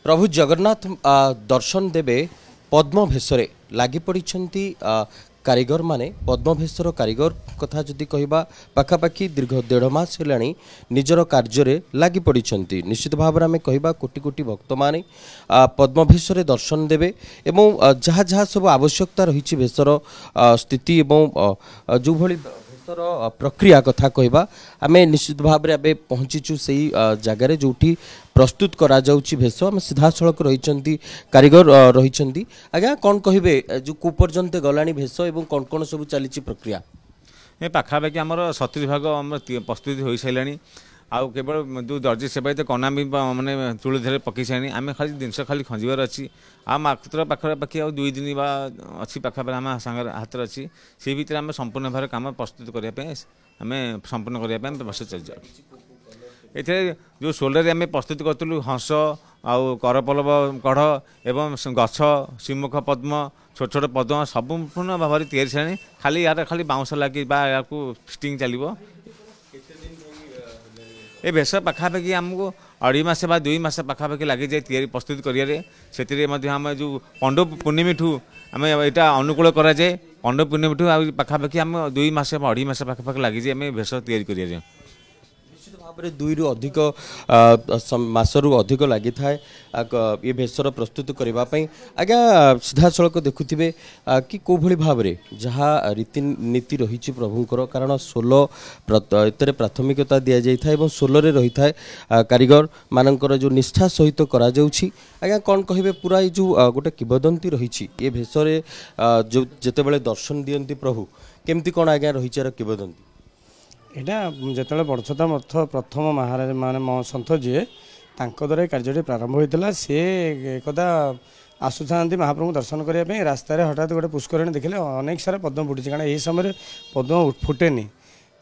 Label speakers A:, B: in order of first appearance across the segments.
A: प्रभु जगन्नाथ दर्शन देवे पद्म भेषरे लगी पड़ी कारीगर माने पद्म भेषर कारीगर कथा जदि कहबा पाखापाखि दीर्घ 1.5 मास हेलाणी निजर कार्य लगी पड़ी निश्चित भाव में कहबा कोटी कोटी भक्त माने पद्म भेषरे दर्शन देवे एवं जहाँ जहाँ सब आवश्यकता रही भेषर स्थिति एवं जो भली भेषर प्रक्रिया कथा कहबा आम निश्चित भाव में पहुँचीचु से जगार जो प्रस्तुत करा जाउची भेष आम सीधा सड़क रही कारीगर रही आज्ञा कौन कहे जो कुपर्यंत गलानी भेष और कौन कौन सब चली प्रक्रिया
B: ए पाखापाखि आमर 70 भाग प्रस्तुति हो सारे आउ केवल जो दर्जी सेवायत कना भी माने चूल धीरे पकई सारे आम खाली जिनस खाली खंजबार अच्छी आ मात्र पाखापाखि आ 2 दिन बा अच्छी पाखापाखि आम सांगे हाथ अच्छी से भितर आम संपूर्ण भाव काम प्रस्तुत करने आम संपूर्ण करने बस चल जाए ये जो सोलर आम प्रस्तुत करूँ हंस आउ करपलव कढ़ एवं गछ शिमुख पद्म छोट छोट पद्म संपूर्ण भाव में तैयारी सारे खाली यार खाली बाउंस लगे या स्टिंग चलो ए भेष पाखापाखि आमको 2.5 मास बा 2 मास पाखापाखि लगी जाए तैयारी प्रस्तुत करें आम जो पंडु पूर्णिमी ठू आम यहाँ अनुकूल कराए पंडु पूर्णिमी ठू पाखापाखि आम 2 मास 2.5 मास पाखापाखि लगी जाए आम भेष तैयारी करें
A: भाव 2 रु अधिक मसरु अधिक लगी था ये भेषर प्रस्तुत करने आज्ञा सीधा सड़क देखुवे कि कौ भली भाव में जहाँ रीतिनीति रही प्रभुंर कारण सोलो एत प्राथमिकता दि जाए सोलर रही था कारीगर मानकर जो निष्ठा सहित करा जाउछि आज्ञा कौन कहे पूरा जो गोटे किंवदंती रही ये भेषरे जो जितेबाला दर्शन दियंती प्रभु केमती कौन आज्ञा रही किंवदंती
C: यहाँ जो बड़छता मठ प्रथम महाराज मान सन्थ जी द्वारा कार्य प्रारंभ होता सी एकदा आसुता महाप्रभु दर्शन करने रास्तार हठात गोटे पुष्करणी देखिले अनेक सारा पद्म फुटी कारण यही समय पद्म फुटेनि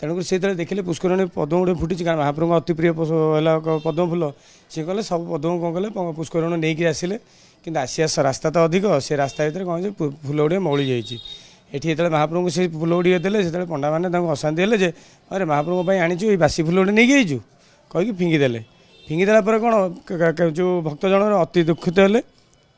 C: तेणुक से देखिले पुष्करणी पद्म गुटे फुटी कारण महाप्रभु अति प्रिय पद्म फूल सी कले सब पद्म कौन कले पुष्करण नहीं आसिले कि आस रास्ता तो अधिक से रास्ता भर कौन फूल गुड़े मौली जाइए ये जो महाप्रभु से फूल गुड़िए देले से पंडा मैंने अशांति हेले जे अरे महाप्रभु आनीचु ये बासी फूल गुड़े नहीं जाइचु कहीकि फिंगिदेले फिंगिदेला कौन जो भक्त जन अति दुखित हेले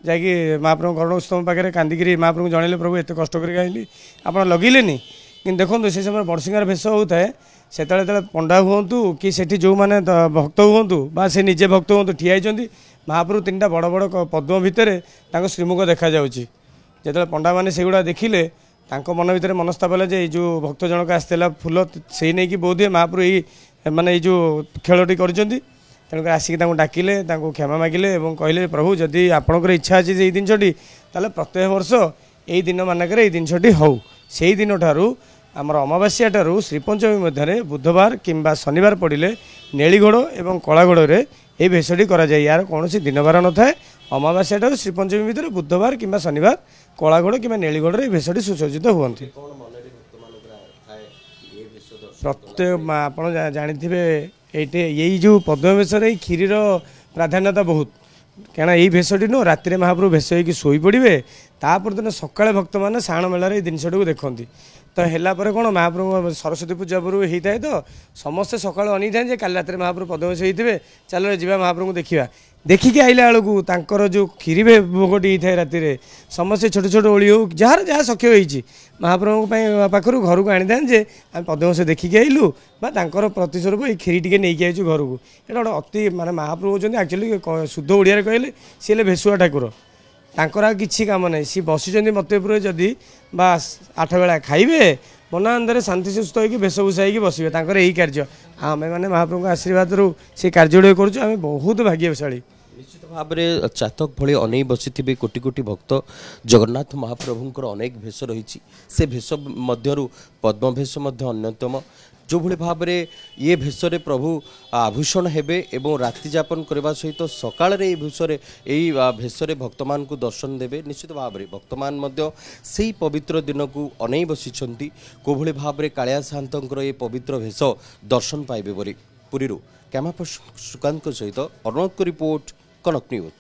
C: जाकि महाप्रभु गरुड़ोत्सव पाखे कांदिकी महाप्रभु जनइले प्रभु एत कष्ट कर आइली आप लगेनि कि देखो से समय बड़सिंगार भेष होता है से पंडा हूँ कि सेठी जो मैंने भक्त हूँ से निजे भक्त हूँ ठिया महाप्रभु 3टा बड़ बड़ पद्म भितर श्रीमुख देखा जो पंडा मैंने से गुड़ा देखिले मन भर मनस्ताप है जो भक्त जनक आसला फूल से नहीं कि बोध महाप्रभु यही माने जो खेलटी कर तेणुक आसिक डाकिले क्षमा मागिले और कहले प्रभु जदि आपणकर इच्छा अच्छी ये जिनटी ताले प्रत्येक वर्ष यही दिन मानक जिनटी हो से दिन ठारू आमर अमावास्या ठारू श्रीपंचमी मध्य बुधवार किंबा शनिवार पड़े नेलीगोड़ और कलागोड़ में ये भेषटी करा जाए यार कौन दिन बार न था अमावास्या ठारू श्रीपंचमी भितर बुधवार किंबा शनिवार कलागोड़ कि नेलीगोड़ में भेषटी सुसज्जित हुए प्रत्येक आप जानी यही जो पद्म भेष क्षीर प्राधान्यता बहुत क्या यही भेषटी नु राति महाप्रभु भेष हो शोई पड़े तापर दिन सकाଳେ भक्त मैंने साण मेलार जिनटी को देखती तो है कौन महाप्रभु सरस्वती पूजा पूर्व होता है तो समस्ते सकाल अनी था काली रात महाप्रभु पद्म भेष होते चलो जा महाप्रभु देखा देखिकी आइला बेलू तर जो क्षीरी भोगटी होता है राति समस्ते छोट छोट ओली हो जार जहाँ सख्य होती महाप्रभु पाखर घर को आनी था आम पद्म भेष देखिकी आइलु प्रतिस्वरूप ये क्षीरी टे नहीं आई घर को ये गोटे अति माने महाप्रभु होती एक्चुअली शुद्ध ओडिया कहले सी है भेषुआ ठाकुर तांकर किसी काम ना सी बसी मतपुर जदि बास 8 बेला खाइबे मन आनंद शांति सुस्थ होगी भेषभूषा होगी बसवे यही कार्य आम मैंने महाप्रभु आशीर्वाद रू से कार्य करें बहुत भाग्यशाली
A: निश्चित भाव में चातक भली अनै बसी कोटी कोटी भक्त जगन्नाथ महाप्रभुंकर अनेक भेष रही से भेष मध्यरु पद्म भेष अन्यतम जो भली भाव में ये भेषरे प्रभु आभूषण हेबे एवं राति जापन करने सहित सकाळ भेषरे भक्त मान को दर्शन देवे निश्चित भाव में भक्त मान से पवित्र दिन को अनै बसी को भली भाव में कालिया साहंतर ये पवित्र भेष दर्शन पाइबे बोली पुरी कैमरा पर्सन सुकांत सहित अर्णव को रिपोर्ट कनक न्यूज।